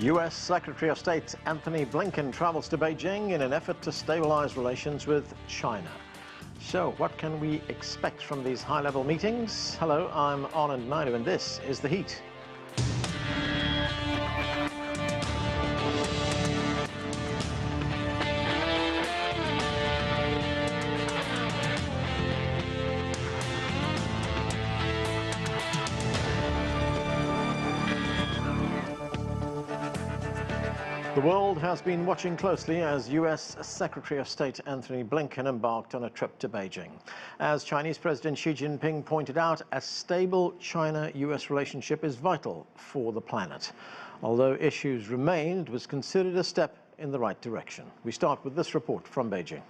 U.S. Secretary of State Anthony Blinken travels to Beijing in an effort to stabilize relations with China. So, what can we expect from these high-level meetings? Hello, I'm Anand Naidu, and this is The Heat. The world has been watching closely as U.S. Secretary of State Anthony Blinken embarked on a trip to Beijing. As Chinese President Xi Jinping pointed out, a stable China-U.S. relationship is vital for the planet. Although issues remain, it was considered a step in the right direction. We start with this report from Beijing.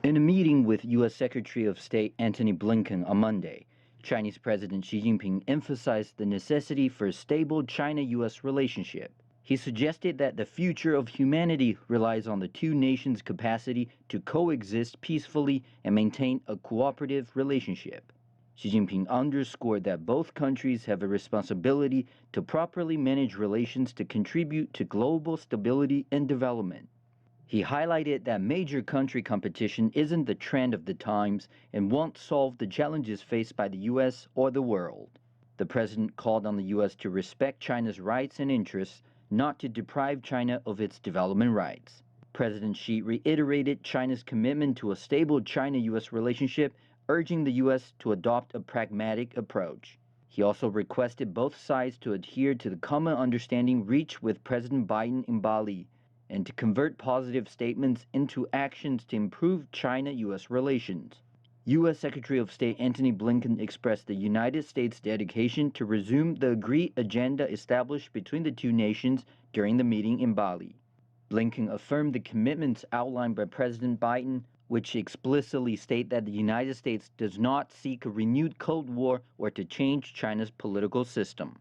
In a meeting with U.S. Secretary of State Anthony Blinken on Monday, Chinese President Xi Jinping emphasized the necessity for a stable China-U.S. relationship. He suggested that the future of humanity relies on the two nations' capacity to coexist peacefully and maintain a cooperative relationship. Xi Jinping underscored that both countries have a responsibility to properly manage relations to contribute to global stability and development. He highlighted that major country competition isn't the trend of the times and won't solve the challenges faced by the U.S. or the world. The president called on the U.S. to respect China's rights and interests, not to deprive China of its development rights. President Xi reiterated China's commitment to a stable China-U.S. relationship, urging the U.S. to adopt a pragmatic approach. He also requested both sides to adhere to the common understanding reached with President Biden in Bali and to convert positive statements into actions to improve China-U.S. relations. U.S. Secretary of State Anthony Blinken expressed the United States' dedication to resume the agreed agenda established between the two nations during the meeting in Bali. Blinken affirmed the commitments outlined by President Biden, which explicitly state that the United States does not seek a renewed Cold War or to change China's political system.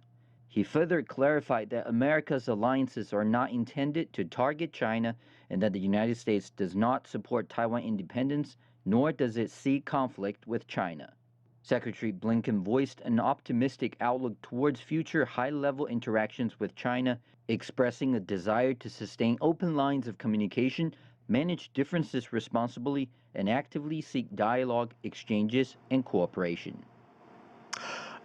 He further clarified that America's alliances are not intended to target China and that the United States does not support Taiwan independence, nor does it seek conflict with China. Secretary Blinken voiced an optimistic outlook towards future high-level interactions with China, expressing a desire to sustain open lines of communication, manage differences responsibly, and actively seek dialogue, exchanges, and cooperation.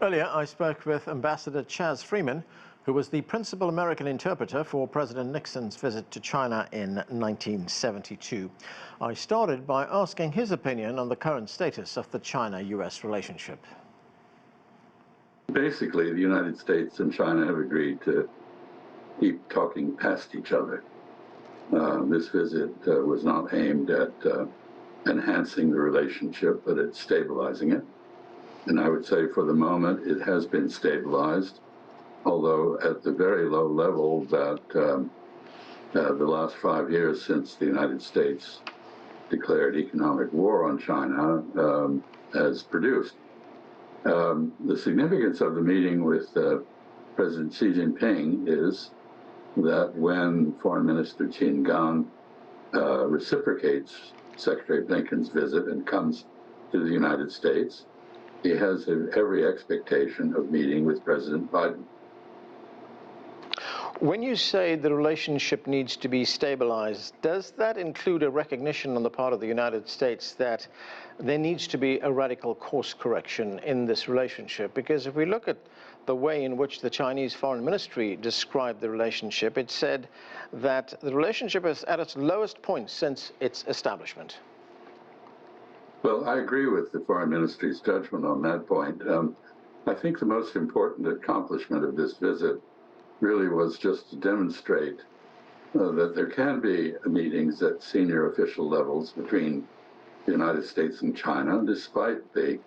Earlier, I spoke with Ambassador Freeman, who was the principal American interpreter for President Nixon's visit to China in 1972. I started by asking his opinion on the current status of the China-U.S. relationship. Basically, the United States and China have agreed to keep talking past each other. This visit was not aimed at enhancing the relationship, but at stabilizing it. And I would say for the moment it has been stabilized, although at the very low level that the last 5 years since the United States declared economic war on China has produced. The significance of the meeting with President Xi Jinping is that when Foreign Minister Qin Gang reciprocates Secretary Blinken's visit and comes to the United States, he has every expectation of meeting with President Biden. When you say the relationship needs to be stabilized, does that include a recognition on the part of the United States that there needs to be a radical course correction in this relationship? Because if we look at the way in which the Chinese Foreign Ministry described the relationship, it said that the relationship is at its lowest point since its establishment. Well, I agree with the Foreign Ministry's judgment on that point. I think the most important accomplishment of this visit really was just to demonstrate that there can be meetings at senior official levels between the United States and China, despite the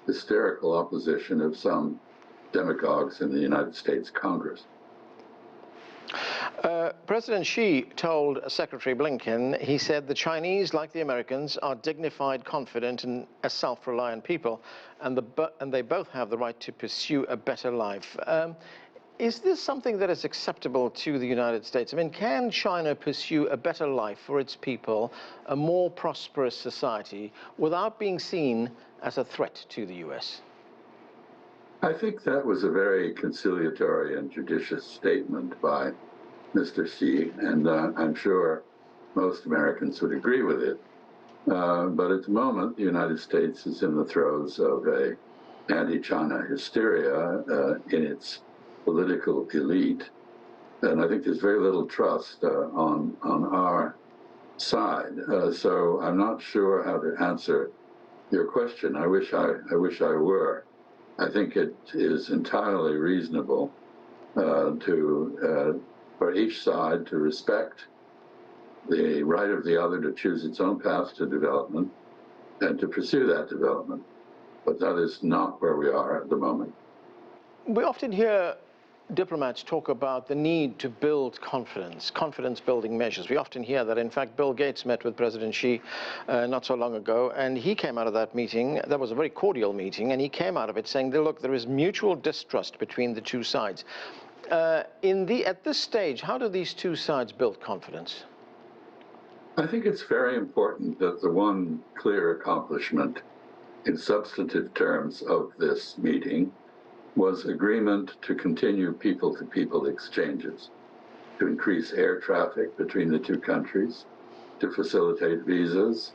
hysterical opposition of some demagogues in the United States Congress. President Xi told Secretary Blinken, he said the Chinese, like the Americans, are dignified, confident, and a self-reliant people, and they both have the right to pursue a better life. Is this something that is acceptable to the United States? I mean, can China pursue a better life for its people, a more prosperous society, without being seen as a threat to the U.S.? I think that was a very conciliatory and judicious statement by Mr. Xi, and I'm sure most Americans would agree with it. But at the moment, the United States is in the throes of a anti-China hysteria in its political elite, and I think there's very little trust on our side. So I'm not sure how to answer your question. I wish I were. I think it is entirely reasonable for each side to respect the right of the other to choose its own path to development and to pursue that development. But that is not where we are at the moment. We often hear diplomats talk about the need to build confidence-building measures. We often hear that. In fact, Bill Gates met with President Xi not so long ago, and he came out of that meeting. That was a very cordial meeting, and he came out of it saying, look, there is mutual distrust between the two sides. At this stage, how do these two sides build confidence? I think it's very important that the one clear accomplishment in substantive terms of this meeting was agreement to continue people-to-people exchanges, to increase air traffic between the two countries, to facilitate visas,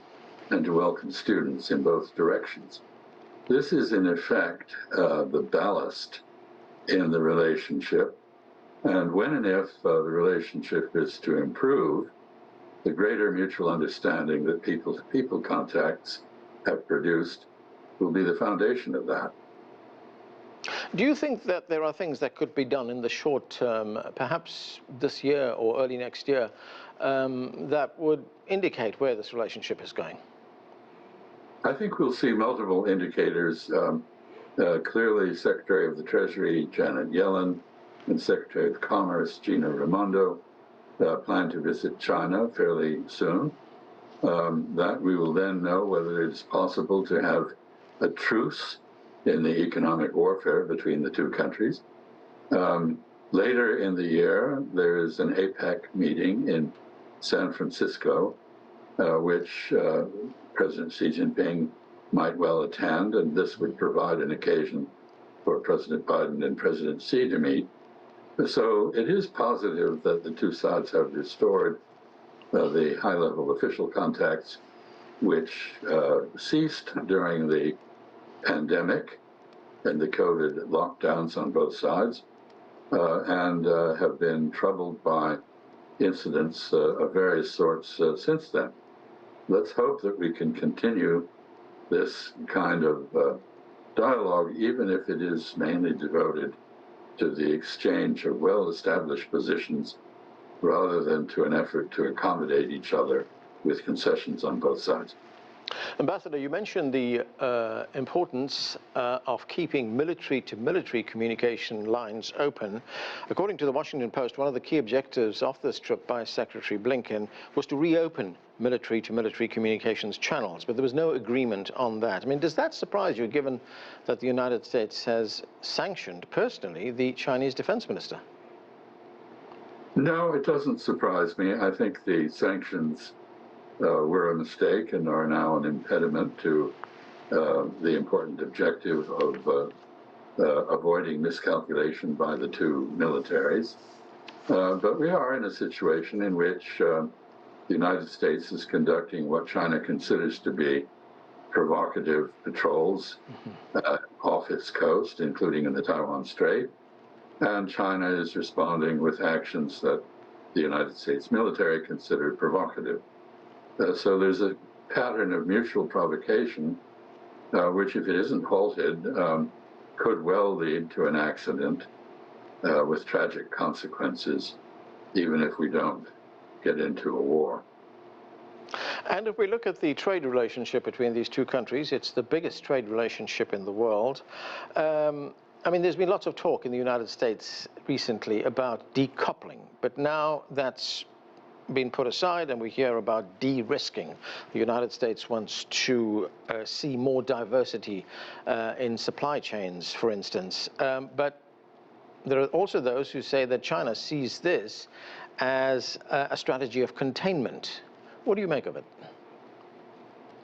and to welcome students in both directions. This is, in effect, the ballast in the relationship, and when and if the relationship is to improve, the greater mutual understanding that people-to-people contacts have produced will be the foundation of that. Do you think that there are things that could be done in the short term, perhaps this year or early next year, that would indicate where this relationship is going? I think we'll see multiple indicators. Clearly, Secretary of the Treasury Janet Yellen and Secretary of Commerce Gina Raimondo plan to visit China fairly soon. That we will then know whether it's possible to have a truce in the economic warfare between the two countries. Later in the year, there is an APEC meeting in San Francisco, which President Xi Jinping might well attend, and this would provide an occasion for President Biden and President Xi to meet. So it is positive that the two sides have restored the high-level official contacts, which ceased during the pandemic and the COVID lockdowns on both sides, and have been troubled by incidents of various sorts since then. Let's hope that we can continue this kind of dialogue, even if it is mainly devoted to the exchange of well-established positions rather than to an effort to accommodate each other with concessions on both sides. Ambassador, you mentioned the importance of keeping military-to-military communication lines open. According to the Washington Post, one of the key objectives of this trip by Secretary Blinken was to reopen military-to-military communications channels, but there was no agreement on that. I mean, does that surprise you, given that the United States has sanctioned personally the Chinese defense minister? No, it doesn't surprise me. I think the sanctions were a mistake and are now an impediment to the important objective of avoiding miscalculation by the two militaries. But we are in a situation in which the United States is conducting what China considers to be provocative patrols off its coast, including in the Taiwan Strait, and China is responding with actions that the United States military considered provocative. So there's a pattern of mutual provocation, which, if it isn't halted, could well lead to an accident with tragic consequences, even if we don't get into a war. And if we look at the trade relationship between these two countries, it's the biggest trade relationship in the world. I mean, there's been lots of talk in the United States recently about decoupling, but now that's been put aside and we hear about de-risking. The United States wants to see more diversity in supply chains, for instance. But there are also those who say that China sees this as a strategy of containment. What do you make of it?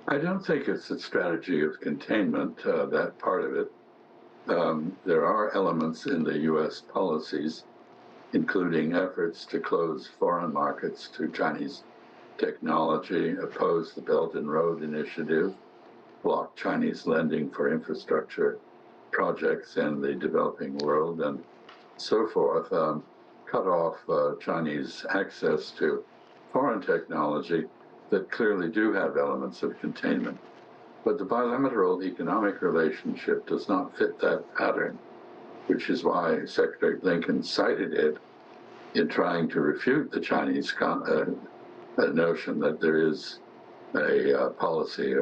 I don't think it's a strategy of containment, that part of it. there are elements in the U.S. policies, including efforts to close foreign markets to Chinese technology, oppose the Belt and Road Initiative, block Chinese lending for infrastructure projects in the developing world, and so forth, cut off Chinese access to foreign technology that clearly do have elements of containment. But the bilateral economic relationship does not fit that pattern, which is why Secretary Blinken cited it in trying to refute the Chinese notion that there is a policy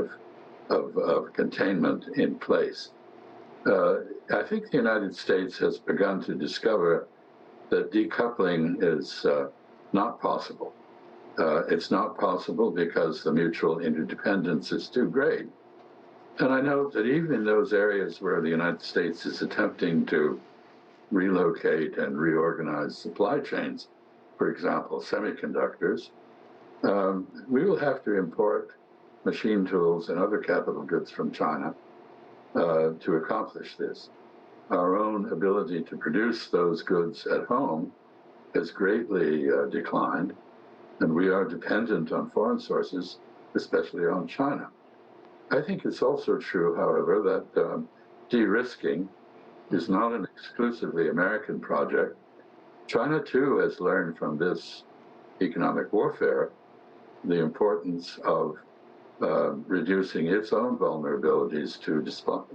of containment in place. I think the United States has begun to discover that decoupling is not possible. It's not possible because the mutual interdependence is too great. And I know that even in those areas where the United States is attempting to relocate and reorganize supply chains, for example, semiconductors, we will have to import machine tools and other capital goods from China to accomplish this. Our own ability to produce those goods at home has greatly declined, and we are dependent on foreign sources, especially on China. I think it's also true, however, that de-risking is not an exclusively American project. China, too, has learned from this economic warfare the importance of reducing its own vulnerabilities to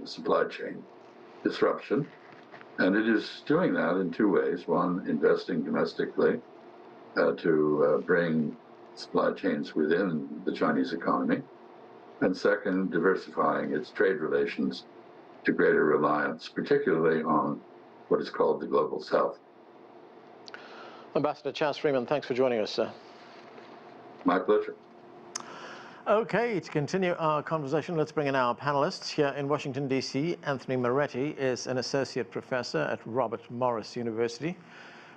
supply chain disruption. And it is doing that in two ways. One, investing domestically to bring supply chains within the Chinese economy. And second, diversifying its trade relations to greater reliance, particularly on what is called the Global South. Ambassador Chas Freeman, thanks for joining us, sir. My pleasure. Okay, to continue our conversation, let's bring in our panelists. Here in Washington, D.C., Anthony Moretti is an associate professor at Robert Morris University.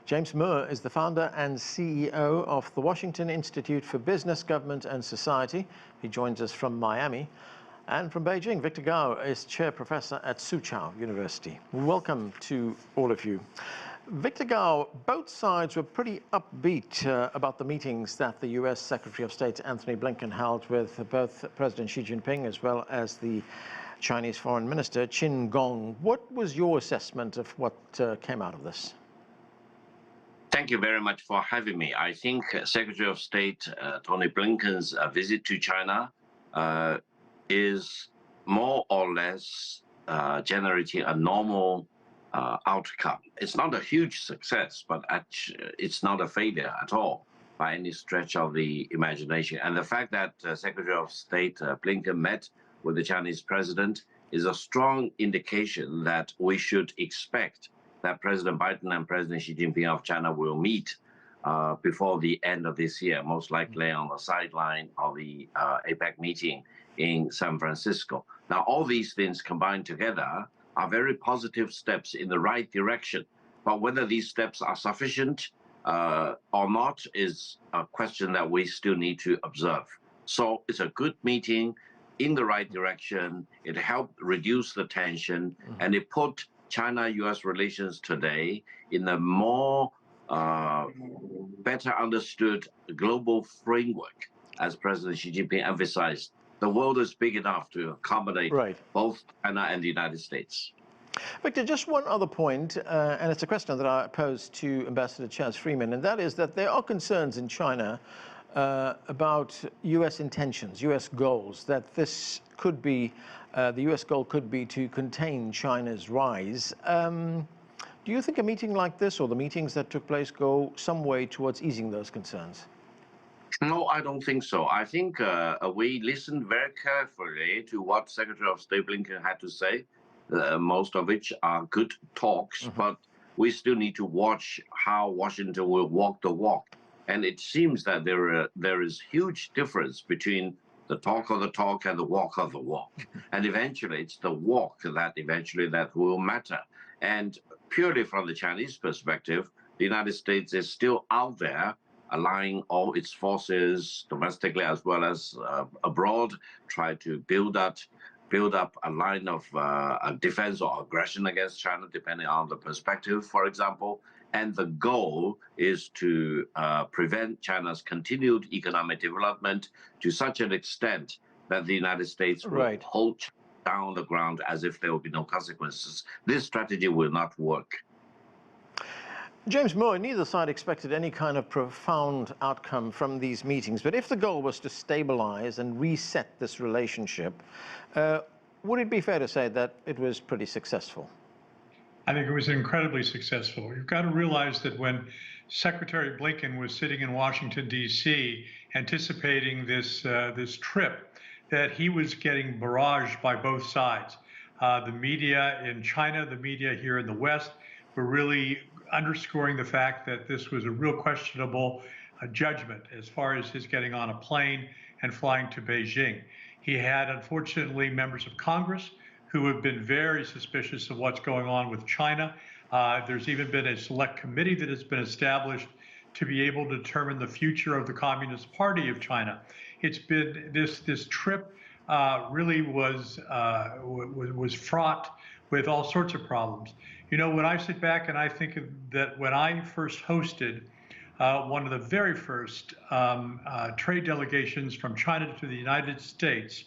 James Moore is the founder and CEO of the Washington Institute for Business, Government and Society. He joins us from Miami. And from Beijing, Victor Gao is chair professor at Soochow University. Welcome to all of you. Victor Gao, both sides were pretty upbeat about the meetings that the U.S. Secretary of State Anthony Blinken held with both President Xi Jinping as well as the Chinese Foreign Minister Qin Gong. What was your assessment of what came out of this? Thank you very much for having me. I think Secretary of State Tony Blinken's visit to China is more or less generating a normal outcome. It's not a huge success, but it's not a failure at all by any stretch of the imagination. And the fact that Secretary of State Blinken met with the Chinese president is a strong indication that we should expect that President Biden and President Xi Jinping of China will meet before the end of this year, most likely on the sideline of the APEC meeting in San Francisco. Now, all these things combined together are very positive steps in the right direction. But whether these steps are sufficient or not is a question that we still need to observe. So it's a good meeting in the right direction. It helped reduce the tension, and it put China-U.S. relations today in a more better understood global framework, as President Xi Jinping emphasized. The world is big enough to accommodate both China and the United States. Victor, just one other point, and it's a question that I posed to Ambassador Chas Freeman, and that is that there are concerns in China about U.S. intentions, U.S. goals, that this could be, the U.S. goal could be to contain China's rise. Do you think a meeting like this or the meetings that took place go some way towards easing those concerns? No, I don't think so. I think we listened very carefully to what Secretary of State Blinken had to say, most of which are good talks, but we still need to watch how Washington will walk the walk. And it seems that there is huge difference between the talk of the talk and the walk of the walk. And eventually it's the walk that will matter. And purely from the Chinese perspective, the United States is still out there aligning all its forces domestically as well as abroad, try to build that build up a line of defense or aggression against China, depending on the perspective, for example. And the goal is to prevent China's continued economic development to such an extent that the United States will hold down the ground as if there will be no consequences. This strategy will not work. James Moore, neither side expected any kind of profound outcome from these meetings, but if the goal was to stabilize and reset this relationship, would it be fair to say that it was pretty successful? I think it was incredibly successful. You've got to realize that when Secretary Blinken was sitting in Washington, D.C., anticipating this trip, that he was getting barraged by both sides. The media in China, the media here in the West, were really underscoring the fact that this was a real questionable judgment as far as his getting on a plane and flying to Beijing. He had, unfortunately, members of Congress who have been very suspicious of what's going on with China. There's even been a select committee that has been established to be able to determine the future of the Communist Party of China. It's been this trip really was fraught with all sorts of problems. You know, when I sit back and I think that when I first hosted one of the very first trade delegations from China to the United States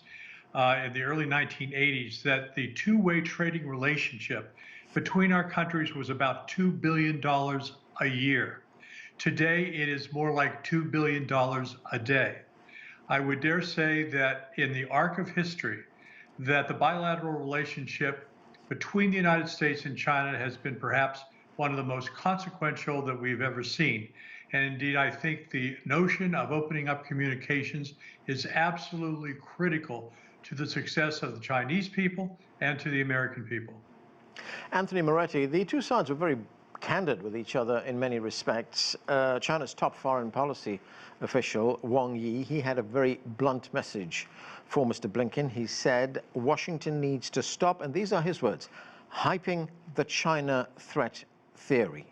in the early 1980s, that the two-way trading relationship between our countries was about $2 billion a year. Today, it is more like $2 billion a day. I would dare say that in the arc of history, that the bilateral relationship between the United States and China has been perhaps one of the most consequential that we've ever seen. And indeed, I think the notion of opening up communications is absolutely critical to the success of the Chinese people and to the American people. Anthony Moretti, the two sides were very candid with each other in many respects. China's top foreign policy official, Wang Yi, he had a very blunt message for Mr. Blinken. He said, Washington needs to stop, and these are his words, hyping the China threat theory.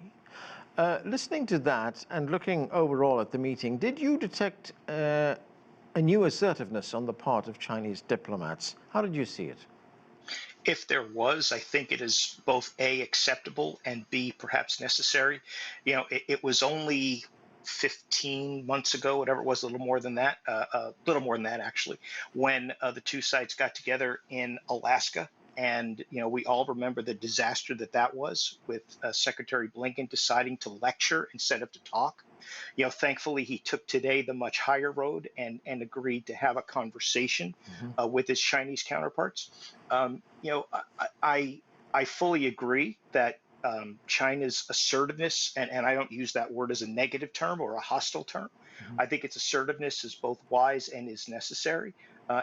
Listening to that and looking overall at the meeting, did you detect a new assertiveness on the part of Chinese diplomats? How did you see it? If there was, I think it is both A, acceptable, and B, perhaps necessary. You know, it was only 15 months ago, whatever it was, a little more than that actually, when the two sides got together in Alaska. And, you know, we all remember the disaster that was with Secretary Blinken deciding to lecture instead of to talk. You know, thankfully, he took today the much higher road and agreed to have a conversation with his Chinese counterparts. You know, I fully agree that China's assertiveness, and I don't use that word as a negative term or a hostile term. I think its assertiveness is both wise and is necessary,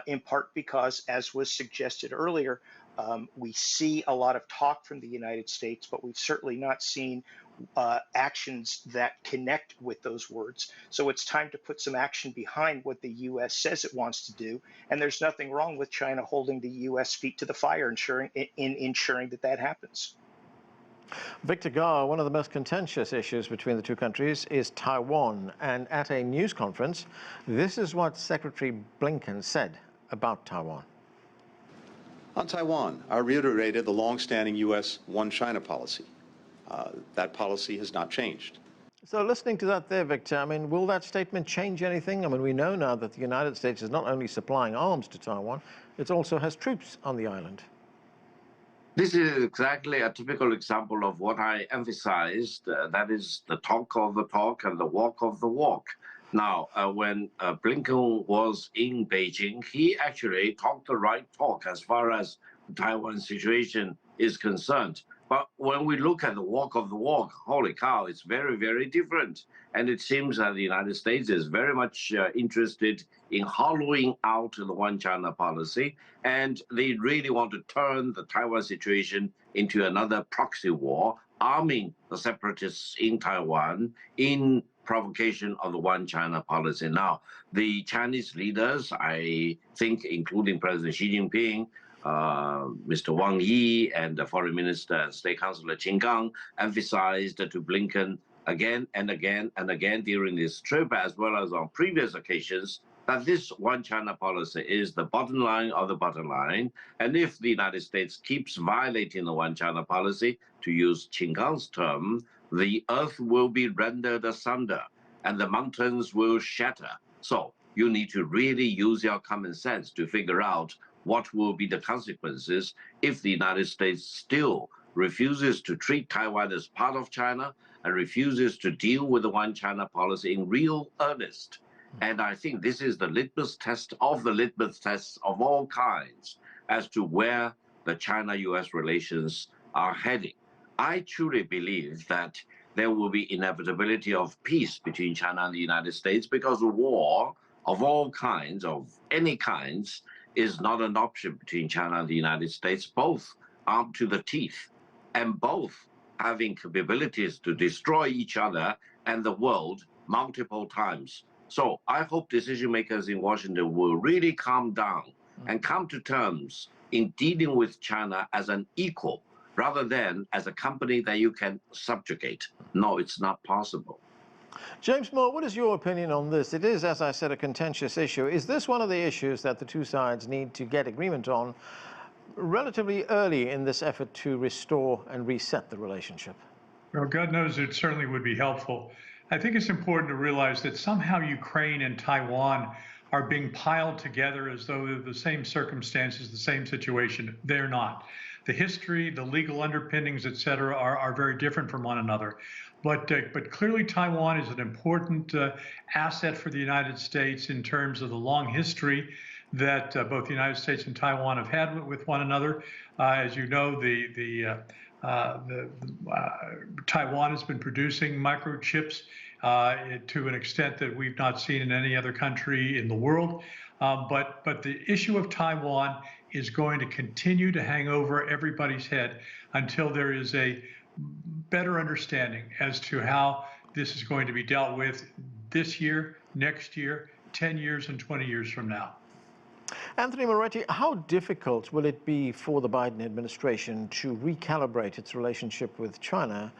in part because, as was suggested earlier, we see a lot of talk from the United States, but we've certainly not seen actions that connect with those words. So it's time to put some action behind what the U.S. says it wants to do. And there's nothing wrong with China holding the U.S. feet to the fire, ensuring that happens. Victor Garr, one of the most contentious issues between the two countries is Taiwan. And at a news conference, this is what Secretary Blinken said about Taiwan. On Taiwan, I reiterated the long-standing U.S. one China policy. That policy has not changed. So listening to that there, Victor, I mean, will that statement change anything? I mean, we know now that the United States is not only supplying arms to Taiwan, it also has troops on the island. This is exactly a typical example of what I emphasized, that is the talk of the talk and the walk of the walk. Now, when Blinken was in Beijing, he actually talked the right talk as far as the Taiwan situation is concerned. But when we look at the walk of the walk, holy cow, it's very, very different. And it seems that the United States is very much interested in hollowing out the one China policy. And they really want to turn the Taiwan situation into another proxy war, arming the separatists in Taiwan in provocation of the one China policy. Now, the Chinese leaders, I think, including President Xi Jinping, Mr. Wang Yi and the Foreign Minister and State Councilor Qin Gang emphasized to Blinken again and again and again during this trip, as well as on previous occasions, that this one China policy is the bottom line of the bottom line. And if the United States keeps violating the one China policy, to use Qin Gang's term, the earth will be rendered asunder and the mountains will shatter. So you need to really use your common sense to figure out what will be the consequences if the United States still refuses to treat Taiwan as part of China and refuses to deal with the one China policy in real earnest. And I think this is the litmus test of the litmus tests of all kinds as to where the China-U.S. relations are heading. I truly believe that there will be inevitability of peace between China and the United States because war of all kinds, of any kinds, is not an option between China and the United States, both armed to the teeth and both having capabilities to destroy each other and the world multiple times. So I hope decision makers in Washington will really calm down and come to terms in dealing with China as an equal rather than as a company that you can subjugate. No, it's not possible. James Moore, what is your opinion on this? It is, as I said, a contentious issue. Is this one of the issues that the two sides need to get agreement on relatively early in this effort to restore and reset the relationship? Well, God knows it certainly would be helpful. I think it's important to realize that somehow Ukraine and Taiwan are being piled together as though they're the same circumstances, the same situation. They're not. The history, the legal underpinnings, et cetera, are very different from one another. But clearly Taiwan is an important asset for the United States in terms of the long history that both the United States and Taiwan have had with one another. As you know, Taiwan has been producing microchips to an extent that we've not seen in any other country in the world. But the issue of Taiwan is going to continue to hang over everybody's head until there is a better understanding as to how this is going to be dealt with this year, next year, 10 years, and 20 years from now. Anthony Moretti, how difficult will it be for the Biden administration to recalibrate its relationship with China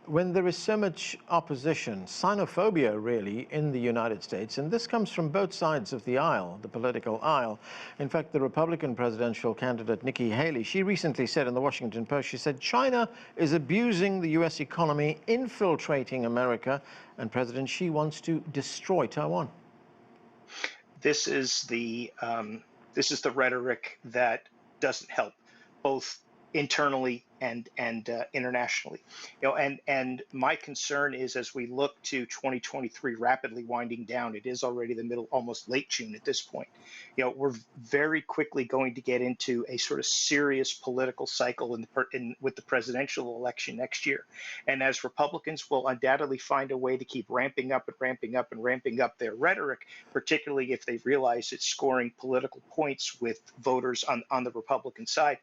when there is so much opposition, xenophobia really, in the United States? And this comes from both sides of the aisle, the political aisle. In fact, the Republican presidential candidate Nikki Haley, she recently said in the Washington Post, she said, China is abusing the U.S. economy, infiltrating America, and President Xi wants to destroy Taiwan. This is the rhetoric that doesn't help, both internally and internationally. And my concern is, as we look to 2023 rapidly winding down, it is already the middle, almost late June at this point. We're very quickly going to get into a sort of serious political cycle with the presidential election next year. And as Republicans will undoubtedly find a way to keep ramping up and ramping up and ramping up their rhetoric, particularly if they realize it's scoring political points with voters on the Republican side,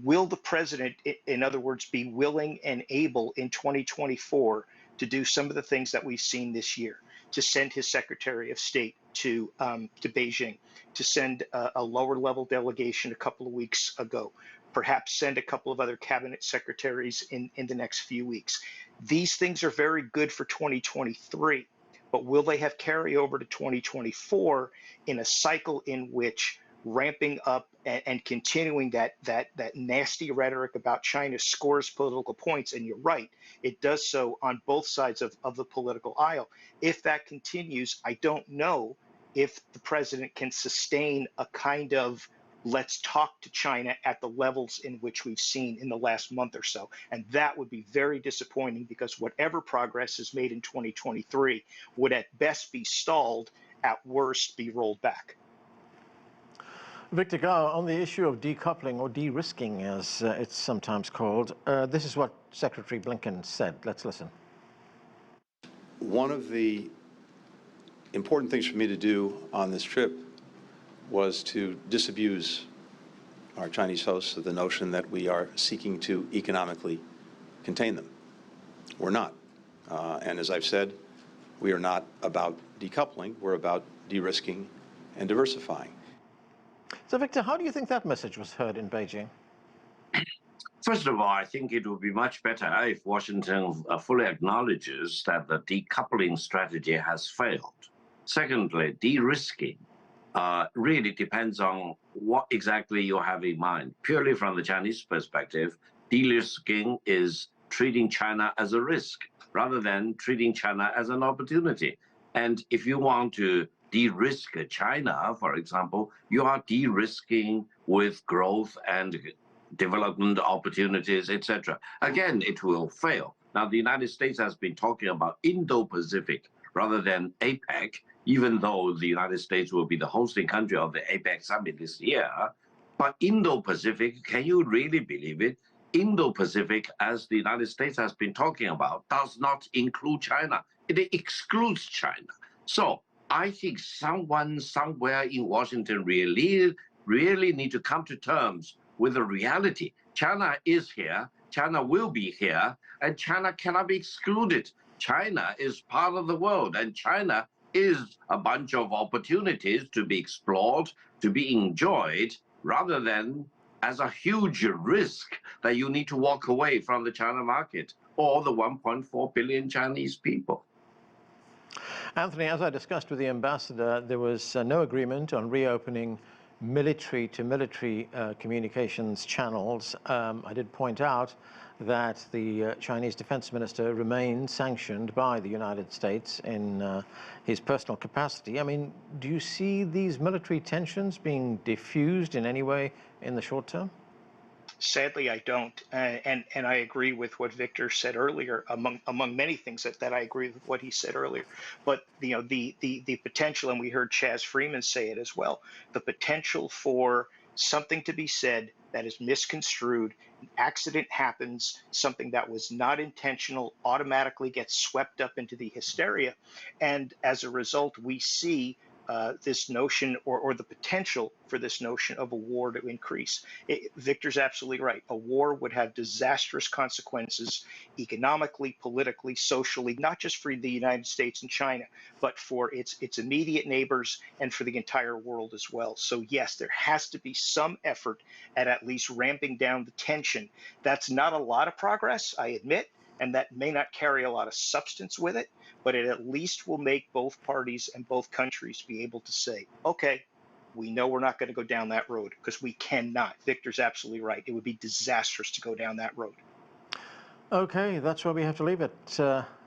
will the president, in other words, be willing and able in 2024 to do some of the things that we've seen this year, to send his Secretary of State to Beijing, to send a lower level delegation a couple of weeks ago, perhaps send a couple of other cabinet secretaries in the next few weeks? These things are very good for 2023, but will they have carryover to 2024 in a cycle in which ramping up and continuing that nasty rhetoric about China scores political points? And you're right, it does so on both sides of the political aisle. If that continues, I don't know if the president can sustain a kind of let's talk to China at the levels in which we've seen in the last month or so. And that would be very disappointing, because whatever progress is made in 2023 would at best be stalled, at worst be rolled back. Victor Gao, on the issue of decoupling or de-risking, as it's sometimes called, this is what Secretary Blinken said. Let's listen. One of the important things for me to do on this trip was to disabuse our Chinese hosts of the notion that we are seeking to economically contain them. We're not. And as I've said, we are not about decoupling. We're about de-risking and diversifying. So, Victor, how do you think that message was heard in Beijing? First of all, I think it would be much better if Washington fully acknowledges that the decoupling strategy has failed. Secondly, de-risking really depends on what exactly you have in mind. Purely from the Chinese perspective, de-risking is treating China as a risk rather than treating China as an opportunity. And if you want to de-risk China, for example, you are de-risking with growth and development opportunities, etc. Again, it will fail. Now, the United States has been talking about Indo-Pacific rather than APEC, even though the United States will be the hosting country of the APEC summit this year. But Indo-Pacific, can you really believe it? Indo-Pacific, as the United States has been talking about, does not include China. It excludes China. So I think someone somewhere in Washington really need to come to terms with the reality. China is here, China will be here, and China cannot be excluded. China is part of the world, and China is a bunch of opportunities to be explored, to be enjoyed, rather than as a huge risk that you need to walk away from the China market or the 1.4 billion Chinese people. Anthony, as I discussed with the ambassador, there was no agreement on reopening military-to-military communications channels. I did point out that the Chinese defense minister remains sanctioned by the United States in his personal capacity. I mean, do you see these military tensions being diffused in any way in the short term? Sadly, I don't, and I agree with what Victor said earlier. Among many things that I agree with what he said earlier, but the potential, and we heard Chaz Freeman say it as well, the potential for something to be said that is misconstrued, an accident happens, something that was not intentional automatically gets swept up into the hysteria, and as a result, we see this notion or the potential for this notion of a war to increase. Victor's absolutely right. A war would have disastrous consequences economically, politically, socially, not just for the United States and China, but for its immediate neighbors and for the entire world as well. So yes, there has to be some effort at least ramping down the tension. That's not a lot of progress, I admit, and that may not carry a lot of substance with it, but it at least will make both parties and both countries be able to say, okay, we know we're not going to go down that road, because we cannot. Victor's absolutely right. It would be disastrous to go down that road. Okay, that's where we have to leave it.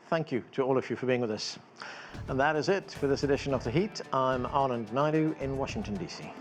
Thank you to all of you for being with us. And that is it for this edition of The Heat. I'm Anand Naidu in Washington, D.C.